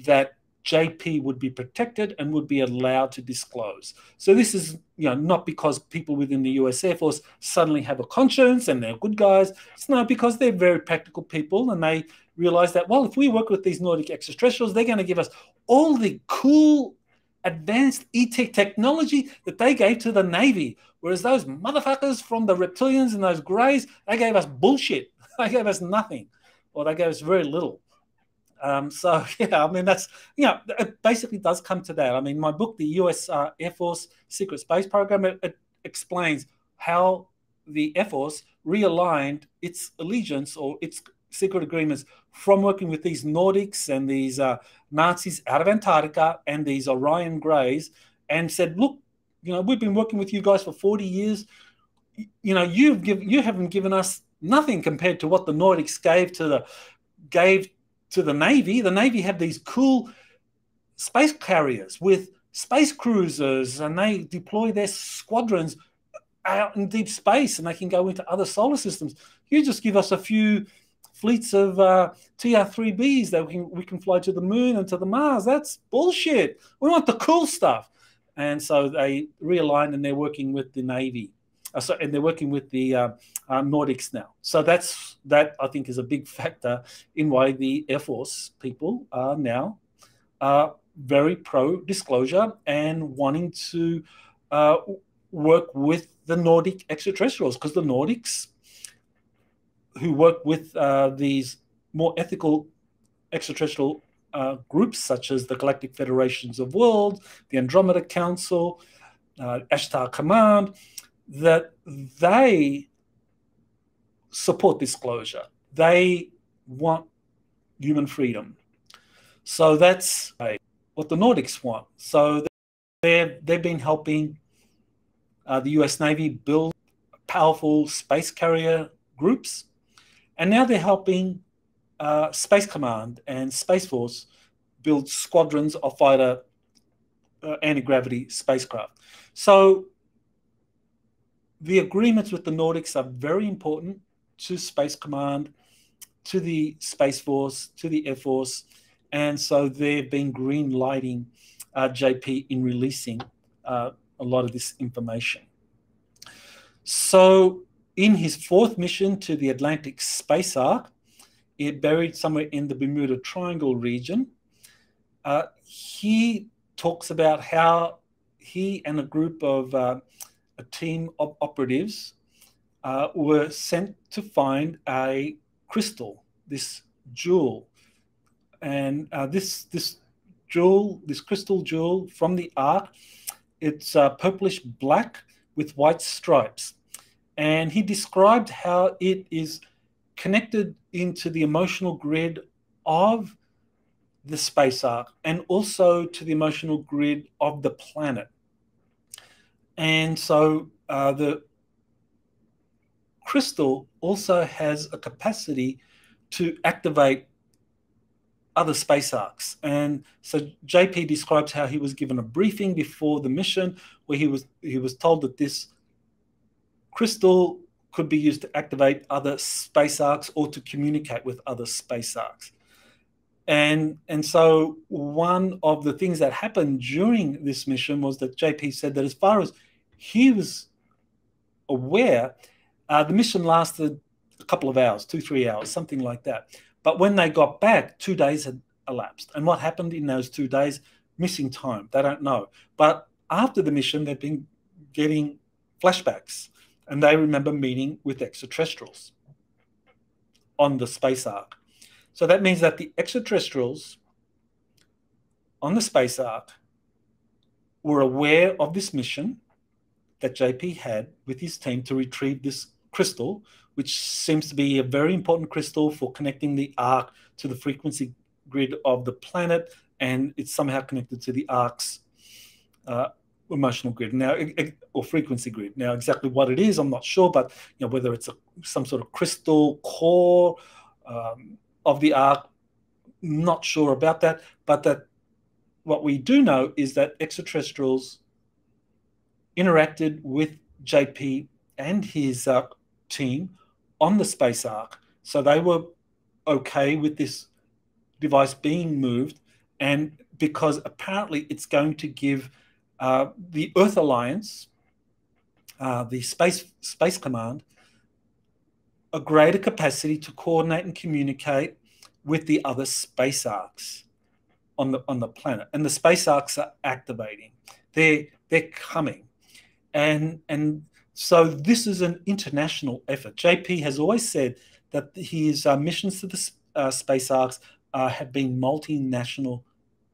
that JP would be protected and would be allowed to disclose. So this is not because people within the US Air Force suddenly have a conscience and they're good guys. It's not, because they're very practical people, and they realize that, well, if we work with these Nordic extraterrestrials, they're going to give us all the cool advanced ET technology that they gave to the Navy, whereas those motherfuckers from the reptilians and those greys, they gave us bullshit. They gave us nothing, or they gave us very little. So, yeah, I mean, that's, it basically does come to that. I mean, my book, the US Air Force Secret Space Program, it explains how the Air Force realigned its allegiance or its secret agreements from working with these Nordics and these Nazis out of Antarctica and these Orion Greys, and said, look, we've been working with you guys for 40 years. You haven't given us nothing compared to what the Nordics gave to the Navy. The Navy had these cool space carriers with space cruisers, and they deploy their squadrons out in deep space, and they can go into other solar systems. You just give us a few fleets of TR-3Bs that we can fly to the moon and to the Mars. That's bullshit. We want the cool stuff. And so they realigned, and they're working with the Navy. And they're working with the Nordics now. So that I think is a big factor in why the Air Force people are now very pro-disclosure and wanting to work with the Nordic extraterrestrials, because the Nordics, who work with these more ethical extraterrestrial groups, such as the Galactic Federations of Worlds, the Andromeda Council, Ashtar Command, that they support disclosure. They want human freedom. So that's what the Nordics want. So they've been helping the US Navy build powerful space carrier groups, and now they're helping Space Command and Space Force build squadrons of fighter anti-gravity spacecraft. So the agreements with the Nordics are very important to Space Command, to the Space Force, to the Air Force, and so they've been green lighting JP in releasing a lot of this information. So in his fourth mission to the Atlantic Space Ark, it buried somewhere in the Bermuda Triangle region, he talks about how he and a group of a team of operatives were sent to find a crystal, this jewel. And this crystal jewel from the Ark, it's purplish black with white stripes. And he described how it is connected into the emotional grid of the Space Ark, and also to the emotional grid of the planet. And so the crystal also has a capacity to activate other space arks. And so JP describes how he was given a briefing before the mission, where he was told that this crystal could be used to activate other space arks or to communicate with other space arks. And so one of the things that happened during this mission was that JP said that as far as he was aware, the mission lasted a couple of hours, 2-3 hours, something like that. But when they got back, 2 days had elapsed. And what happened in those 2 days? Missing time. They don't know. But after the mission, they've been getting flashbacks, and they remember meeting with extraterrestrials on the Space Ark. So that means that the extraterrestrials on the Space Ark were aware of this mission that JP had with his team to retrieve this crystal, which seems to be a very important crystal for connecting the Ark to the frequency grid of the planet, and it's somehow connected to the Ark's emotional grid now, or frequency grid. Now, exactly what it is, I'm not sure, but whether it's some sort of crystal core of the Ark, not sure about that. But that what we do know is that extraterrestrials interacted with JP and his team on the Space Ark, so they were okay with this device being moved, and because apparently it's going to give the Earth Alliance, the Space Command, a greater capacity to coordinate and communicate with the other space arks on the planet. And the space arks are activating. They're coming. And so this is an international effort. JP has always said that his missions to the space arks have been multinational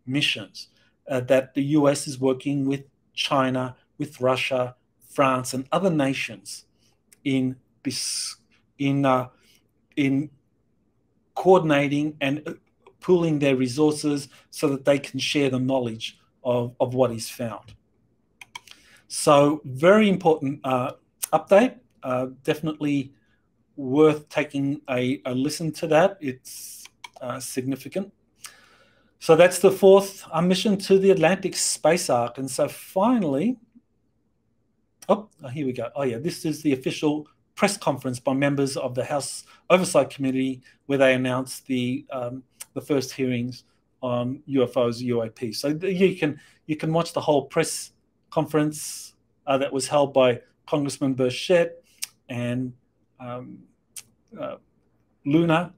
missions, that the US is working with China, with Russia, France, and other nations in coordinating and pooling their resources so that they can share the knowledge of what is found. So very important update. Definitely worth taking a listen to that. It's significant. So that's the fourth mission to the Atlantic Space Ark. And so finally, here we go. Oh yeah, this is the official press conference by members of the House Oversight Committee where they announced the first hearings on UFOs, UAP. So you can watch the whole press conference that was held by Congressman Burchett and Luna,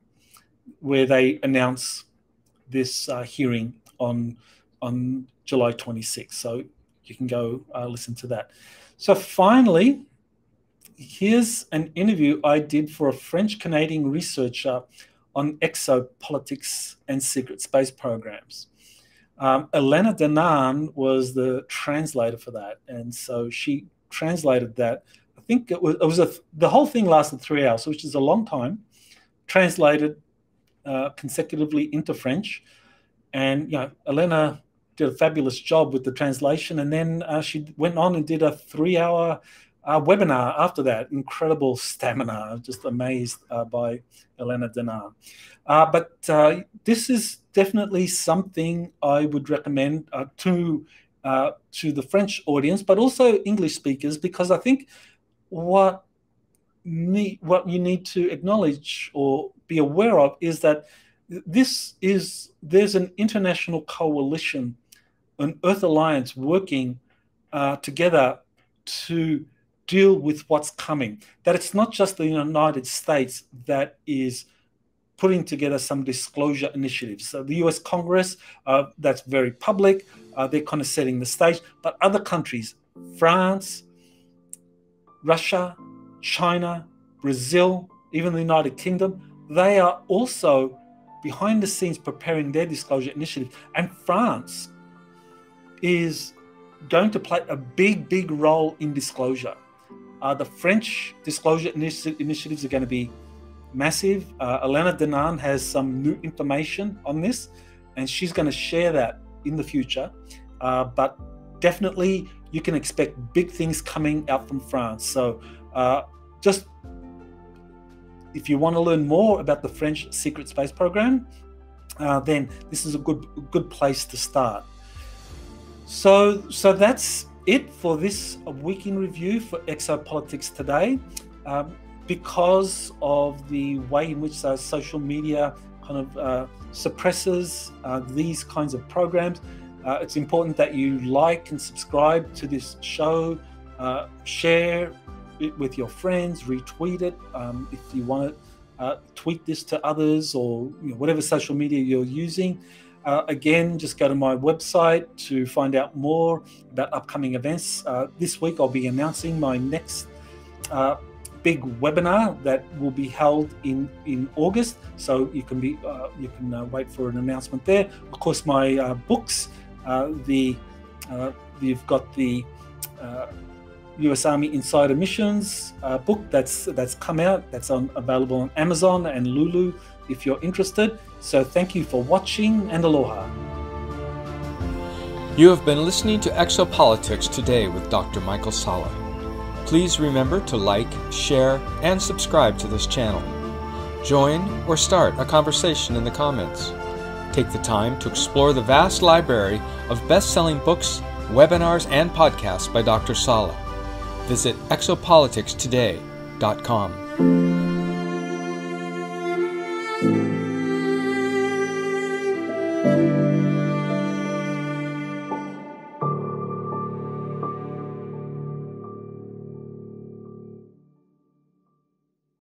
where they announce this hearing on July 26th. So you can go listen to that. So finally, here's an interview I did for a French-Canadian researcher on exopolitics and secret space programs. Elena Danan was the translator for that, and so she translated that. I think the whole thing lasted 3 hours, which is a long time. Translated consecutively into French, and Elena did a fabulous job with the translation, and then she went on and did a 3-hour webinar after that. Incredible stamina. I'm just amazed by Elena Danan. But this is definitely something I would recommend to the French audience, but also English speakers, because I think what you need to acknowledge or be aware of is that there's an international coalition, an Earth Alliance working together to deal with what's coming. That it's not just the United States that is putting together some disclosure initiatives. So the US Congress, that's very public, they're kind of setting the stage, but other countries, France, Russia, China, Brazil, even the United Kingdom, they are also behind the scenes preparing their disclosure initiative. And France is going to play a big role in disclosure. The French disclosure initiatives are going to be massive. Elena Danan has some new information on this, and she's going to share that in the future. But definitely, you can expect big things coming out from France. So just if you want to learn more about the French secret space program, then this is a good place to start. So that's it for this week in review for Exopolitics today. Because of the way in which social media kind of suppresses these kinds of programs, it's important that you like and subscribe to this show, share it with your friends, retweet it if you want to tweet this to others, or whatever social media you're using. Again, just go to my website to find out more about upcoming events. This week I'll be announcing my next big webinar that will be held in August, so you can wait for an announcement there. Of course, my books, you've got the US Army Insider Missions book that's come out, that's available on Amazon and Lulu if you're interested. So thank you for watching, and aloha. You have been listening to Exopolitics today with Dr. Micheal Salla. Please remember to like, share, and subscribe to this channel. Join or start a conversation in the comments. Take the time to explore the vast library of best-selling books, webinars, and podcasts by Dr. Salla. Visit exopoliticstoday.com.